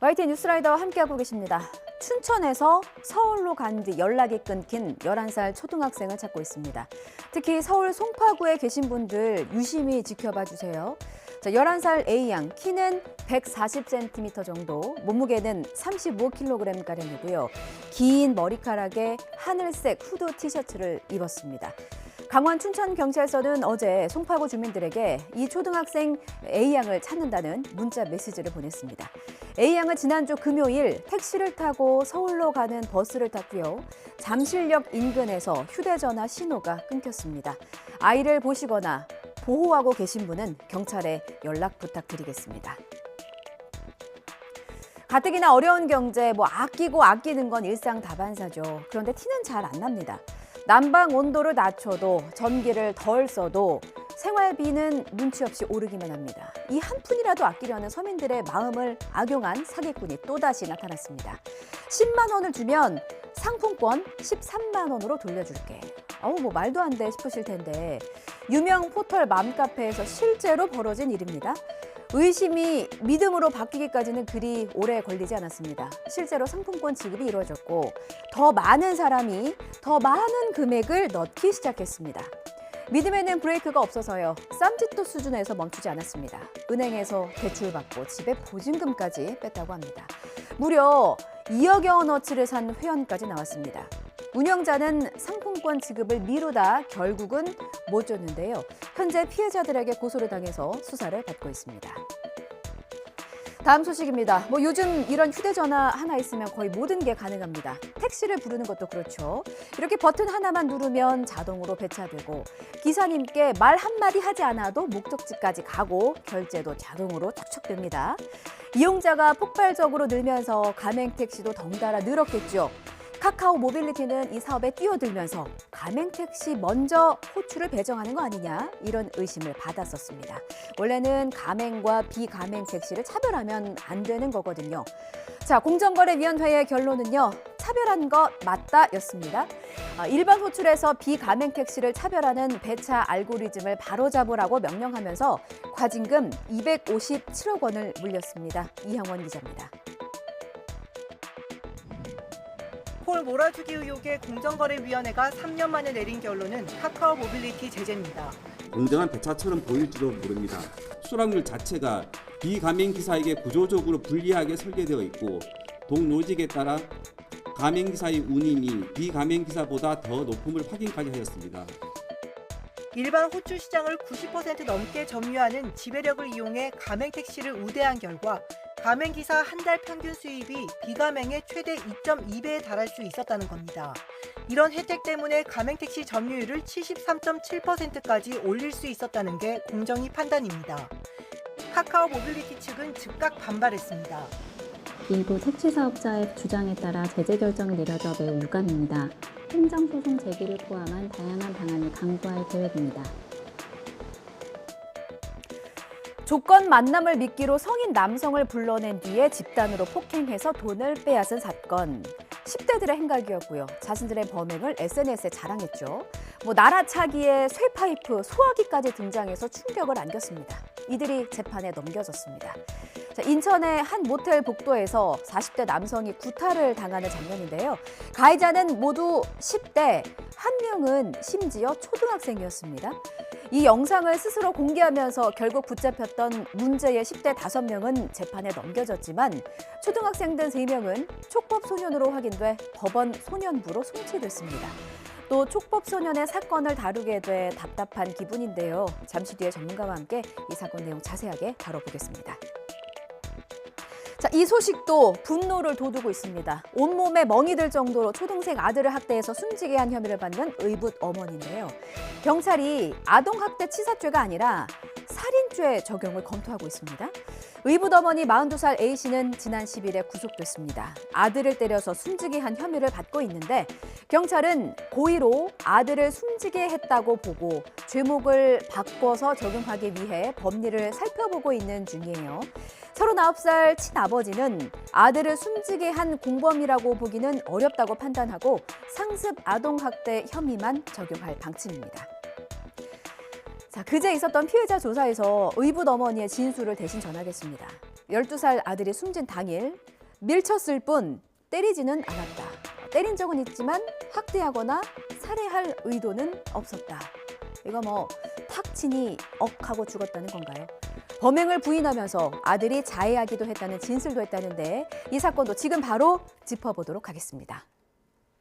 YTN 뉴스라이더와 함께하고 계십니다. 춘천에서 서울로 간 뒤 연락이 끊긴 11살 초등학생을 찾고 있습니다. 특히 서울 송파구에 계신 분들 유심히 지켜봐 주세요. 11살 A양, 키는 140cm 정도, 몸무게는 35kg가량이고요. 긴 머리카락에 하늘색 후드 티셔츠를 입었습니다. 강원 춘천경찰서는 어제 송파구 주민들에게 이 초등학생 A양을 찾는다는 문자 메시지를 보냈습니다. A양은 지난주 금요일 택시를 타고 서울로 가는 버스를 탔고요. 잠실역 인근에서 휴대전화 신호가 끊겼습니다. 아이를 보시거나 보호하고 계신 분은 경찰에 연락 부탁드리겠습니다. 가뜩이나 어려운 경제, 아끼고 아끼는 건 일상다반사죠. 그런데 티는 잘 안 납니다. 난방 온도를 낮춰도 전기를 덜 써도 생활비는 눈치 없이 오르기만 합니다. 이 한 푼이라도 아끼려는 서민들의 마음을 악용한 사기꾼이 또다시 나타났습니다. 10만 원을 주면 상품권 13만 원으로 돌려줄게. 말도 안 돼 싶으실 텐데 유명 포털 맘카페에서 실제로 벌어진 일입니다. 의심이 믿음으로 바뀌기까지는 그리 오래 걸리지 않았습니다. 실제로 상품권 지급이 이루어졌고 더 많은 사람이 더 많은 금액을 넣기 시작했습니다. 믿음에는 브레이크가 없어서요. 쌈짓돈 수준에서 멈추지 않았습니다. 은행에서 대출받고 집에 보증금까지 뺐다고 합니다. 무려 2억여 원어치를 산 회원까지 나왔습니다. 운영자는 상품권 지급을 미루다 결국은 못 줬는데요. 현재 피해자들에게 고소를 당해서 수사를 받고 있습니다. 다음 소식입니다. 요즘 이런 휴대전화 하나 있으면 거의 모든 게 가능합니다. 택시를 부르는 것도 그렇죠. 이렇게 버튼 하나만 누르면 자동으로 배차되고 기사님께 말 한마디 하지 않아도 목적지까지 가고 결제도 자동으로 척척됩니다. 이용자가 폭발적으로 늘면서 가맹택시도 덩달아 늘었겠죠. 카카오 모빌리티는 이 사업에 뛰어들면서 가맹택시 먼저 호출을 배정하는 거 아니냐 이런 의심을 받았었습니다. 원래는 가맹과 비가맹택시를 차별하면 안 되는 거거든요. 공정거래위원회의 결론은요. 차별한 것 맞다였습니다. 일반 호출에서 비가맹택시를 차별하는 배차 알고리즘을 바로잡으라고 명령하면서 과징금 257억 원을 물렸습니다. 이형원 기자입니다. 콜 몰아주기 의혹의 공정거래위원회가 3년 만에 내린 결론은 카카오 모빌리티 제재입니다. 공정한 배차처럼 보일지도 모릅니다. 수락률 자체가 비가맹 기사에게 구조적으로 불리하게 설계되어 있고 동로직에 따라 가맹 기사의 운임이 비가맹 기사보다 더 높음을 확인까지 하였습니다. 일반 호출 시장을 90% 넘게 점유하는 지배력을 이용해 가맹택시를 우대한 결과 가맹기사 한 달 평균 수입이 비가맹의 최대 2.2배에 달할 수 있었다는 겁니다. 이런 혜택 때문에 가맹택시 점유율을 73.7%까지 올릴 수 있었다는 게 공정위 판단입니다. 카카오 모빌리티 측은 즉각 반발했습니다. 일부 택시 사업자의 주장에 따라 제재 결정이 내려져 매우 유감입니다. 행정소송 제기를 포함한 다양한 방안을 강구할 계획입니다. 조건 만남을 미끼로 성인 남성을 불러낸 뒤에 집단으로 폭행해서 돈을 빼앗은 사건. 10대들의 행각이었고요. 자신들의 범행을 SNS에 자랑했죠. 나라차기에 쇠파이프, 소화기까지 등장해서 충격을 안겼습니다. 이들이 재판에 넘겨졌습니다. 인천의 한 모텔 복도에서 40대 남성이 구타를 당하는 장면인데요. 가해자는 모두 10대, 한 명은 심지어 초등학생이었습니다. 이 영상을 스스로 공개하면서 결국 붙잡혔던 문제의 10대 5명은 재판에 넘겨졌지만 초등학생 등 3명은 촉법 소년으로 확인돼 법원 소년부로 송치됐습니다. 또 촉법 소년의 사건을 다루게 돼 답답한 기분인데요. 잠시 뒤에 전문가와 함께 이 사건 내용 자세하게 다뤄보겠습니다. 이 소식도 분노를 돋우고 있습니다. 온몸에 멍이 들 정도로 초등생 아들을 학대해서 숨지게 한 혐의를 받는 의붓 어머니인데요. 경찰이 아동학대 치사죄가 아니라 살인죄 적용을 검토하고 있습니다. 의붓 어머니 42살 A씨는 지난 10일에 구속됐습니다. 아들을 때려서 숨지게 한 혐의를 받고 있는데 경찰은 고의로 아들을 숨지게 했다고 보고 죄목을 바꿔서 적용하기 위해 법리를 살펴보고 있는 중이에요. 39살 친아버지는 아들을 숨지게 한 공범이라고 보기는 어렵다고 판단하고 상습 아동학대 혐의만 적용할 방침입니다. 그제 있었던 피해자 조사에서 의붓 어머니의 진술을 대신 전하겠습니다. 12살 아들이 숨진 당일 밀쳤을 뿐 때리지는 않았다. 때린 적은 있지만 학대하거나 살해할 의도는 없었다. 이거 뭐 탁 치니 억하고 죽었다는 건가요? 범행을 부인하면서 아들이 자해하기도 했다는 진술도 했다는데 이 사건도 지금 바로 짚어보도록 하겠습니다.